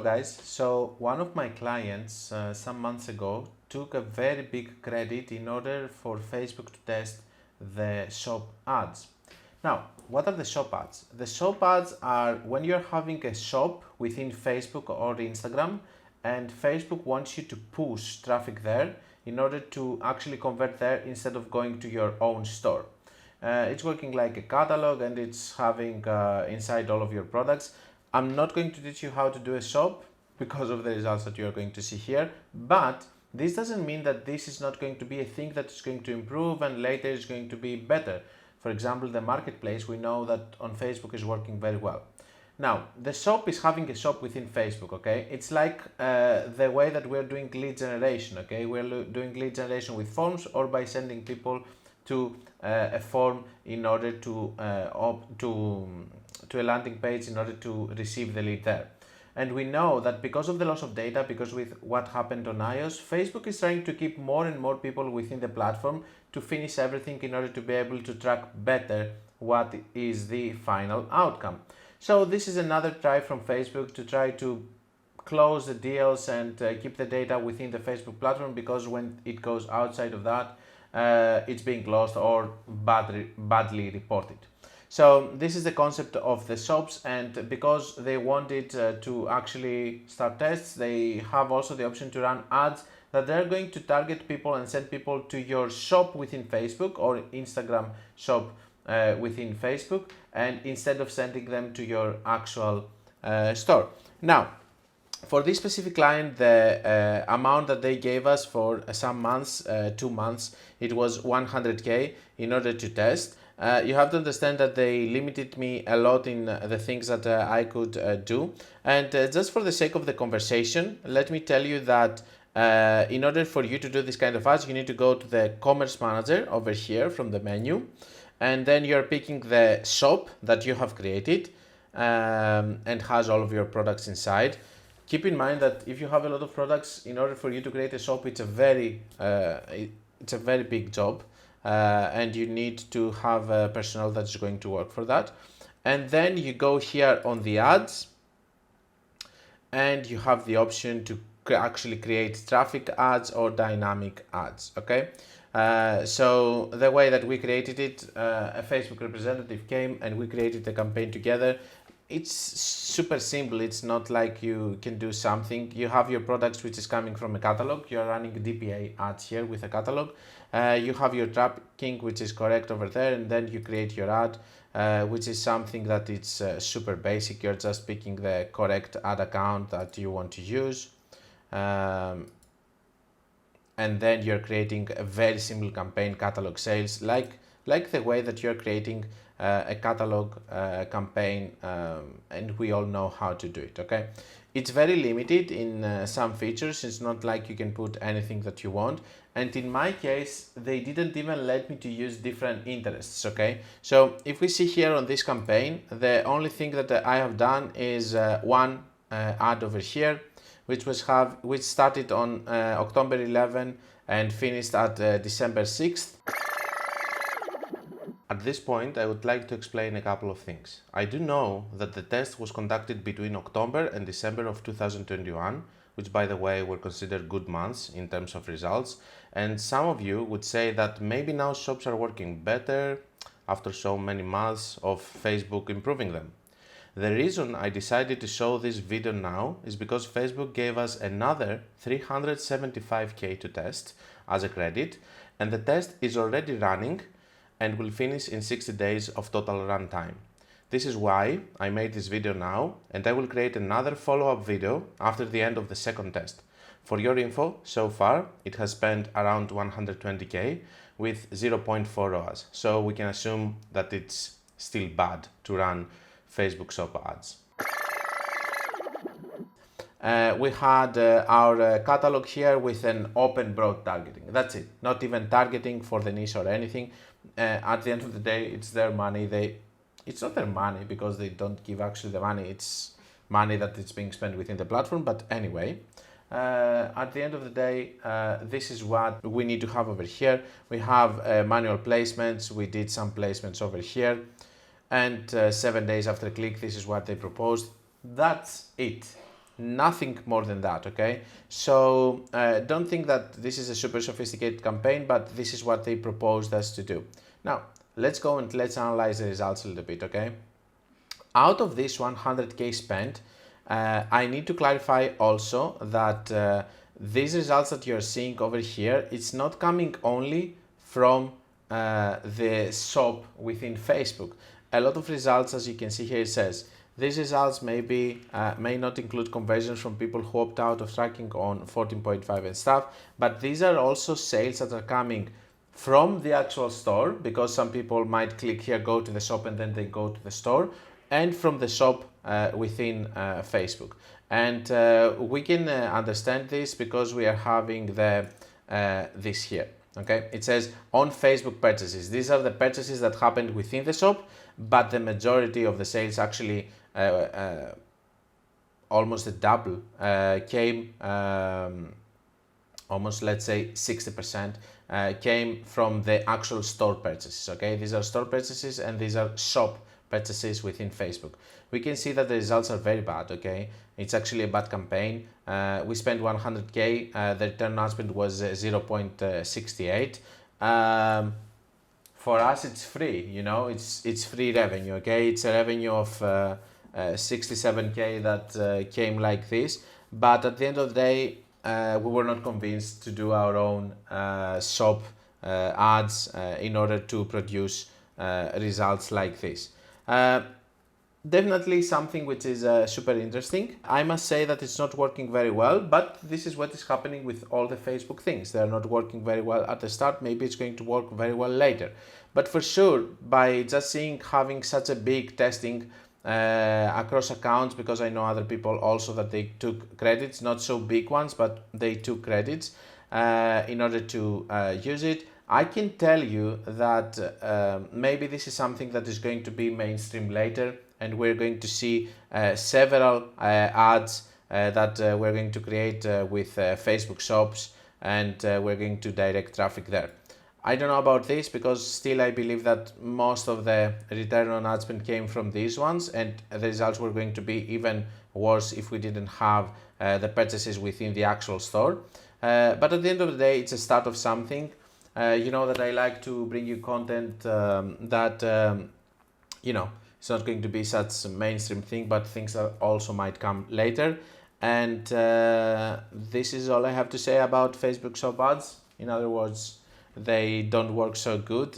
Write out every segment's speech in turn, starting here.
guys, so one of my clients some months ago took a very big credit in order for Facebook to test the shop ads. Now, what are the shop ads? The shop ads are when you're having a shop within Facebook or Instagram and Facebook wants you to push traffic there in order to actually convert there instead of going to your own store. It's working like a catalog and it's having inside all of your products. I'm not going to teach you how to do a shop because of the results that you are going to see here, but this doesn't mean that this is not going to be a thing that is going to improve and later is going to be better. For example, the marketplace, we know that on Facebook is working very well. Now, the shop is having a shop within Facebook, okay? It's like the way that we're doing lead generation, okay? We're doing lead generation with forms or by sending people to a form in order to a landing page in order to receive the lead there. And we know that because of the loss of data, because with what happened on iOS, Facebook is trying to keep more and more people within the platform to finish everything in order to be able to track better what is the final outcome. So this is another try from Facebook to try to close the deals and keep the data within the Facebook platform, because when it goes outside of that, it's being lost or badly reported. So this is the concept of the shops, and because they wanted to actually start tests, they have also the option to run ads that they're going to target people and send people to your shop within Facebook or Instagram shop within Facebook, and instead of sending them to your actual store. Now, for this specific client, the amount that they gave us for some months, 2 months, it was 100K in order to test. You have to understand that they limited me a lot in the things that I could do. And just for the sake of the conversation, let me tell you that in order for you to do this kind of ads, you need to go to the Commerce Manager over here from the menu. And then you're picking the shop that you have created and has all of your products inside. Keep in mind that if you have a lot of products, in order for you to create a shop, it's a very big job. And you need to have a personnel that's going to work for that. And then you go here on the ads and you have the option to actually create traffic ads or dynamic ads, okay? So the way that we created it, a Facebook representative came and we created a campaign together. It's super simple. It's not like you can do something. You have your products which is coming from a catalog. You're running DPA ads here with a catalog. You have your tracking which is correct over there, and then you create your ad, which is something that it's super basic. You're just picking the correct ad account that you want to use. And then you're creating a very simple campaign, catalog sales, like the way that you're creating a catalog campaign, and we all know how to do it, okay? It's very limited in some features. It's not like you can put anything that you want. And in my case, they didn't even let me to use different interests, okay? So if we see here on this campaign, the only thing that I have done is one ad over here, which started on October 11 and finished at December 6th. At this point, I would like to explain a couple of things. I do know that the test was conducted between October and December of 2021, which by the way were considered good months in terms of results, and some of you would say that maybe now shops are working better after so many months of Facebook improving them. The reason I decided to show this video now is because Facebook gave us another 375K to test as a credit, and the test is already running and will finish in 60 days of total runtime. This is why I made this video now, and I will create another follow-up video after the end of the second test. For your info, so far it has spent around 120K with 0.4 ROAS, so we can assume that it's still bad to run Facebook shop ads. We had our catalog here with an open broad targeting. That's it. Not even targeting for the niche or anything. At the end of the day, it's their money. It's not their money because they don't give actually the money. It's money that is being spent within the platform. But anyway, at the end of the day, this is what we need to have over here. We have manual placements. We did some placements over here. And 7 days after click, this is what they proposed. That's it. nothing more than that, okay? So don't think that this is a super sophisticated campaign, but this is what they proposed us to do. Now, let's go and let's analyze the results a little bit, okay? Out of this 100K spent, I need to clarify also that these results that you're seeing over here, it's not coming only from the shop within Facebook. A lot of results, as you can see here, it says these results may not include conversions from people who opt out of tracking on 14.5 and stuff, but these are also sales that are coming from the actual store, because some people might click here, go to the shop, and then they go to the store, and from the shop within Facebook. And we can understand this because we are having this here. Okay, it says on Facebook purchases. These are the purchases that happened within the shop, but the majority of the sales, actually almost a double, came, almost, let's say 60%, came from the actual store purchases. Okay, these are store purchases and these are shop purchases within Facebook. We can see that the results are very bad. Okay, it's actually a bad campaign. We spent 100K, the return on spend was 0.68. For us it's free, you know, it's free revenue. Okay, it's a revenue of 67K that came like this, but at the end of the day we were not convinced to do our own shop ads in order to produce results like this. Definitely something which is super interesting. I must say that it's not working very well, but this is what is happening with all the Facebook things. They are not working very well at the start. Maybe it's going to work very well later. But for sure, by just having such a big testing across accounts, because I know other people also that they took credits, not so big ones, but they took credits in order to use it. I can tell you that maybe this is something that is going to be mainstream later, and we're going to see several ads that we're going to create with Facebook shops, and we're going to direct traffic there. I don't know about this, because still I believe that most of the return on ad spend came from these ones, and the results were going to be even worse if we didn't have the purchases within the actual store. But at the end of the day, it's a start of something. You know that I like to bring you content that, you know, it's not going to be such a mainstream thing, but things that also might come later. And this is all I have to say about Facebook shop ads. In other words, they don't work so good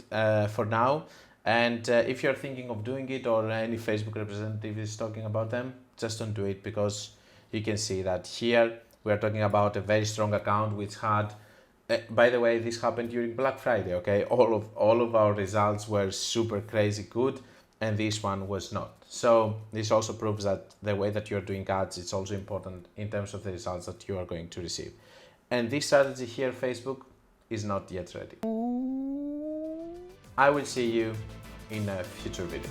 for now. And if you're thinking of doing it, or any Facebook representative is talking about them, just don't do it, because you can see that here we are talking about a very strong account which had, by the way, this happened during Black Friday. Okay, all of our results were super crazy good, and this one was not. So this also proves that the way that you're doing ads, it's also important in terms of the results that you are going to receive. And this strategy here, Facebook, is not yet ready. I will see you in a future video.